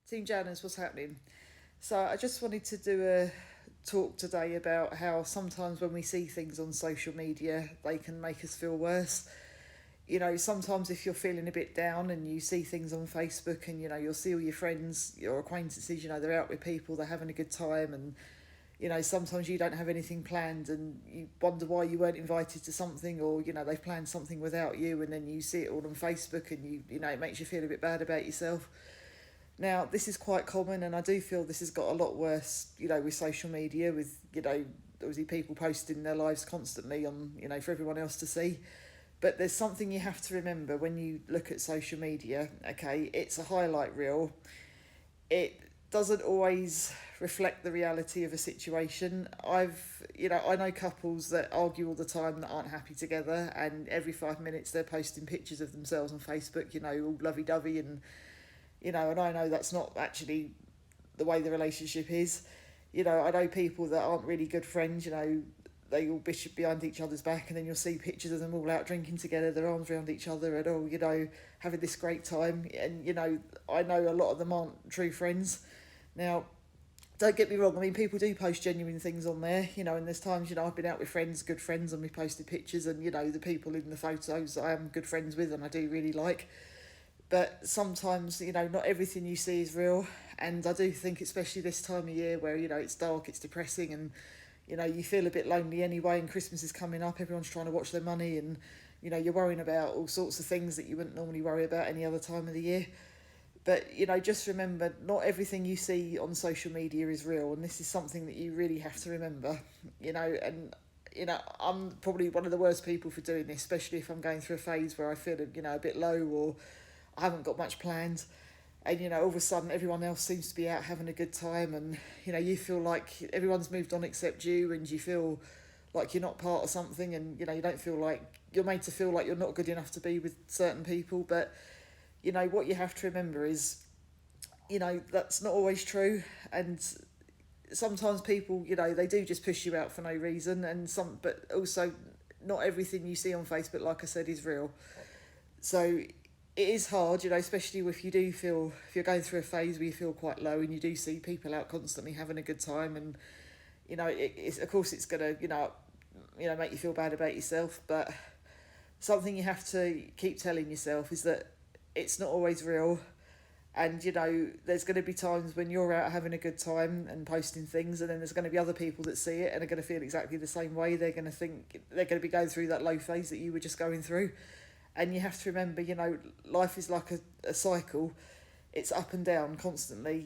Team Janice, what's happening? So I just wanted to do a talk today about how sometimes when we see things on social media, they can make us feel worse. Sometimes if you're feeling a bit down and you see things on Facebook and, you'll see all your friends, your acquaintances, they're out with people, they're having a good time and, sometimes you don't have anything planned and you wonder why you weren't invited to something or, they've planned something without you and then you see it all on Facebook and it makes you feel a bit bad about yourself. Now, this is quite common, and I do feel this has got a lot worse, with social media, with, obviously people posting their lives constantly on, for everyone else to see. But there's something you have to remember when you look at social media, okay? It's a highlight reel. It doesn't always reflect the reality of a situation. I know couples that argue all the time that aren't happy together, and every 5 minutes they're posting pictures of themselves on Facebook, all lovey-dovey and and I know that's not actually the way the relationship is. I know people that aren't really good friends, they all bishop behind each other's back and then you'll see pictures of them all out drinking together, their arms around each other and all, having this great time. And, I know a lot of them aren't true friends. Now, don't get me wrong, I mean, people do post genuine things on there, and there's times, I've been out with friends, good friends, and we posted pictures and, the people in the photos I am good friends with and I do really like. But sometimes, not everything you see is real. And I do think, especially this time of year where, it's dark, it's depressing, and, you feel a bit lonely anyway, and Christmas is coming up, everyone's trying to watch their money, and, you're worrying about all sorts of things that you wouldn't normally worry about any other time of the year. But, just remember, not everything you see on social media is real, and this is something that you really have to remember, and I'm probably one of the worst people for doing this, especially if I'm going through a phase where I feel, a bit low or I haven't got much planned. And, all of a sudden everyone else seems to be out having a good time and, you feel like everyone's moved on except you and you feel like you're not part of something and, you don't feel like you're made to feel like you're not good enough to be with certain people. But, what you have to remember is, that's not always true. And sometimes people, they do just push you out for no reason but also not everything you see on Facebook, like I said, is real. So it is hard, especially if if you're going through a phase where you feel quite low and you do see people out constantly having a good time and, of course it's going to, make you feel bad about yourself, but something you have to keep telling yourself is that it's not always real. And, there's going to be times when you're out having a good time and posting things, and then there's going to be other people that see it and are going to feel exactly the same way. They're going to think they're going to be going through that low phase that you were just going through. And you have to remember, life is like a cycle. It's up and down constantly.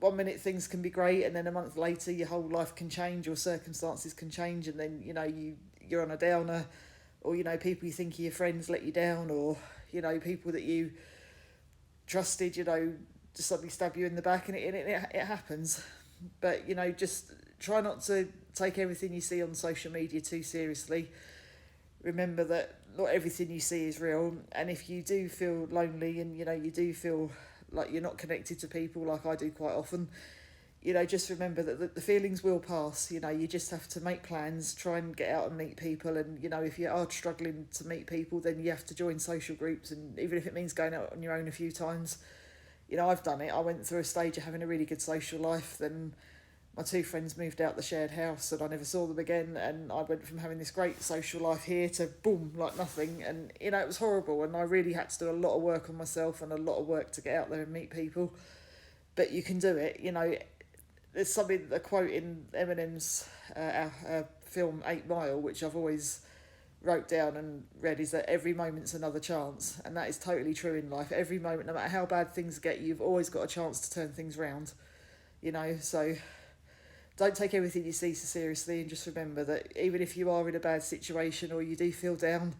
1 minute things can be great, and then a month later your whole life can change, your circumstances can change, and then, you're on a downer, or, people you think are your friends let you down, or, people that you trusted, just suddenly stab you in the back, and it happens. But, just try not to take everything you see on social media too seriously. Remember that not everything you see is real, and if you do feel lonely and you do feel like you're not connected to people like I do quite often, just remember that the feelings will pass. You just have to make plans, try and get out and meet people, and if you are struggling to meet people, then you have to join social groups, and even if it means going out on your own a few times. I've done it. I went through a stage of having a really good social life, then my two friends moved out the shared house and I never saw them again, and I went from having this great social life here to boom, like nothing. And it was horrible, and I really had to do a lot of work on myself and a lot of work to get out there and meet people. But you can do it. There's something, a quote in Eminem's film 8 Mile, which I've always wrote down and read, is that every moment's another chance. And that is totally true in life. Every moment, no matter how bad things get, you've always got a chance to turn things round. So don't take everything you see so seriously, and just remember that even if you are in a bad situation or you do feel down,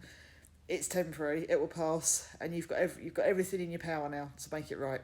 it's temporary, it will pass, and you've got everything in your power now to make it right.